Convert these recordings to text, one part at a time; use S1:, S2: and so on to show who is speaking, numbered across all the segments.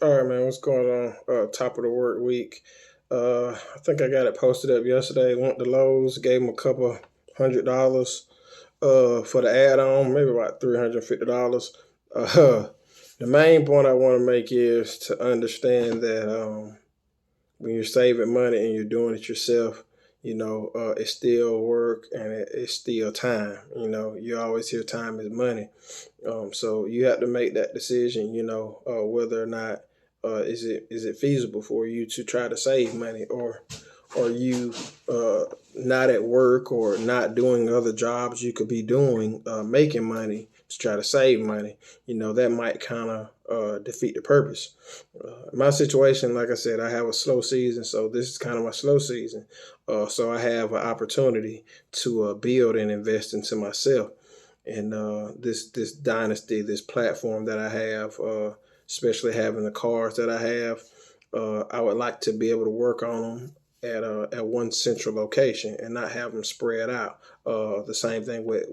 S1: All right, man. What's going on? Top of the work week. I think I got it posted up yesterday. Went to Lowe's, gave them a couple $100 for the add-on, maybe about $350. Uh, the main point I want to make is to understand that when you're saving money and you're doing it yourself, it's still work and it's still time. You always hear time is money. So you have to make that decision, whether or not is it feasible for you to try to save money, or are you not at work or not doing other jobs you could be doing, making money to try to save money. That might kind of defeat the purpose. My situation, like I said, I have a slow season, so this is kind of my slow season. So I have an opportunity to build and invest into myself. And this dynasty, this platform that I have, especially having the cars that I have, I would like to be able to work on them at one central location and not have them spread out. The same thing with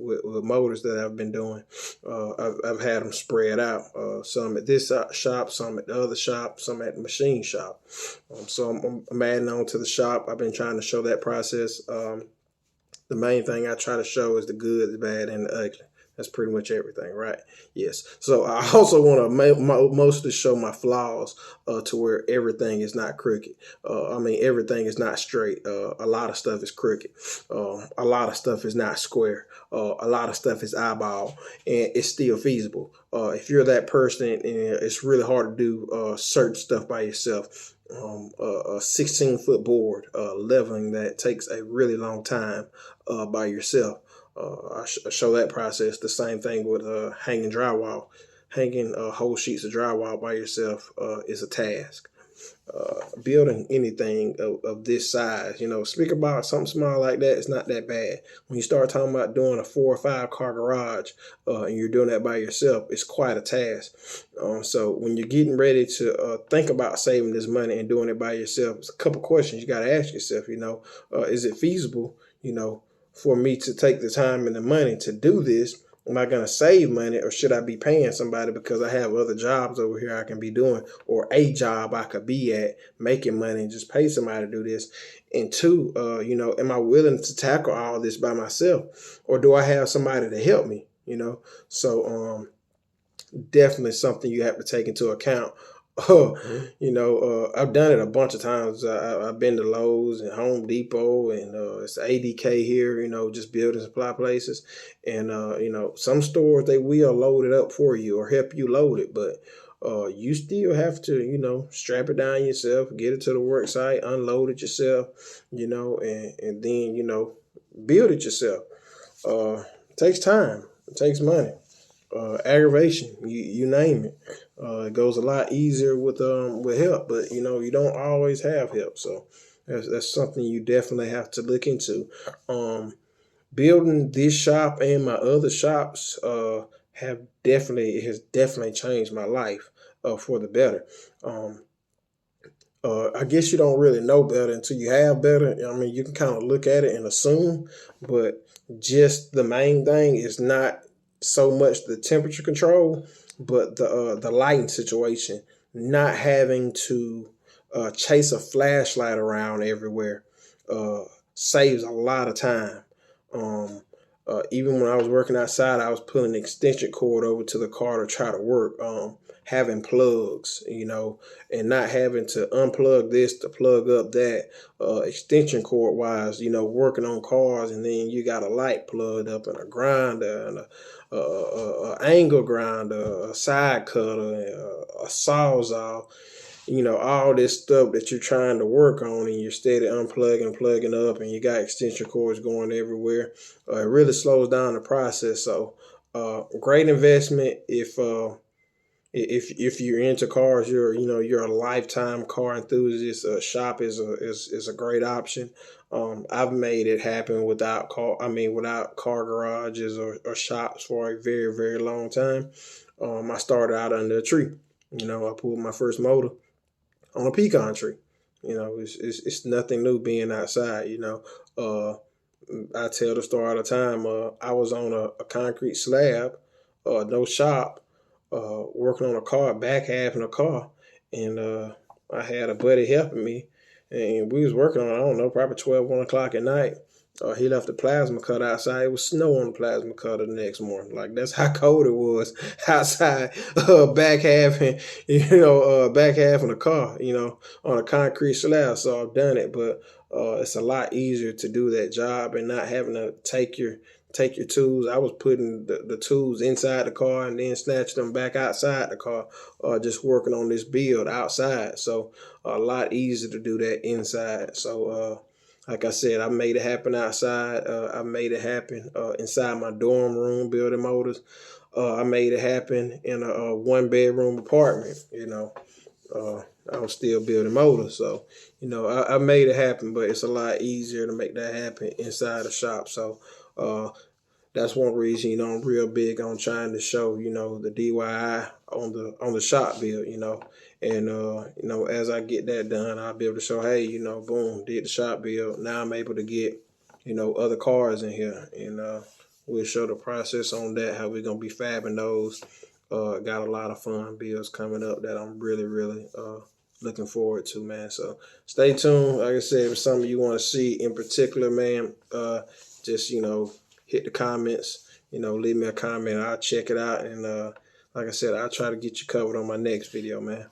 S1: motors that I've been doing. I've had them spread out. Some at this shop, some at the other shop, some at the machine shop. So I'm adding on to the shop. I've been trying to show that process. The main thing I try to show is the good, the bad, and the ugly. That's pretty much everything, right? Yes. So I also want to mostly show my flaws, to where everything is not crooked. Everything is not straight. A lot of stuff is crooked. A lot of stuff is not square. A lot of stuff is eyeball, and it's still feasible. If you're that person, and it's really hard to do certain stuff by yourself. A 16-foot board leveling that takes a really long time by yourself. I show that process. The same thing with hanging drywall. Hanging whole sheets of drywall by yourself is a task. Building anything of this size, speak about something small like that, it's not that bad. When you start talking about doing a 4 or 5 car garage, and you're doing that by yourself, it's quite a task. So when you're getting ready to think about saving this money and doing it by yourself, it's a couple questions you got to ask yourself. Is it feasible, for me to take the time and the money to do this? Am I going to save money, or should I be paying somebody because I have other jobs over here I can be doing, or a job I could be at making money and just pay somebody to do this? And two, am I willing to tackle all this by myself, or do I have somebody to help me? So definitely something you have to take into account. I've done it a bunch of times. I've been to Lowe's and Home Depot, and it's ADK here, just building supply places. And, some stores, they will load it up for you or help you load it, but you still have to, strap it down yourself, get it to the work site, unload it yourself, and then, build it yourself. It takes time. It takes money. Aggravation, you name it. It goes a lot easier with help, but you don't always have help. So that's something you definitely have to look into. Building this shop and my other shops has definitely changed my life for the better. I guess you don't really know better until you have better. You can kind of look at it and assume, but just the main thing is not so much the temperature control, but the lighting situation. Not having to chase a flashlight around everywhere saves a lot of time. Even when I was working outside, I was pulling an extension cord over to the car to try to work. Having plugs, and not having to unplug this to plug up that, extension cord wise, working on cars, and then you got a light plugged up and a grinder and a angle grinder, a side cutter, a sawzall, all this stuff that you're trying to work on, and you're steady unplugging and plugging up, and you got extension cords going everywhere. It really slows down the process. So great investment if you're into cars, you're a lifetime car enthusiast. A shop is a great option. I've made it happen without car garages or shops for a very, very long time. I started out under a tree. I pulled my first motor on a pecan tree. It's nothing new being outside. I tell the story all the time. I was on a concrete slab, no shop, working on a car, back half in a car, and I had a buddy helping me, and we was working on, I don't know, probably 12, 1 o'clock at night. He left the plasma cutter outside. It was snow on the plasma cutter the next morning. Like, that's how cold it was outside. Back half and back half in the car, on a concrete slab. So I've done it, but it's a lot easier to do that job and not having to take your tools. I was putting the tools inside the car and then snatching them back outside the car, just working on this build outside. So a lot easier to do that inside. So like I said, I made it happen outside. I made it happen inside my dorm room building motors. I made it happen in a 1-bedroom apartment. I was still building motors. So, I made it happen, but it's a lot easier to make that happen inside the shop. So, that's one reason, I'm real big on trying to show, the DIY on the shop build, and as I get that done, I'll be able to show, hey, boom, did the shop build. Now I'm able to get, other cars in here, and we'll show the process on that, how we're gonna be fabbing those. Got a lot of fun builds coming up that I'm really, really looking forward to, man. So stay tuned. Like I said, if something you want to see in particular, man, just hit the comments, leave me a comment. I'll check it out. And like I said, I'll try to get you covered on my next video, man.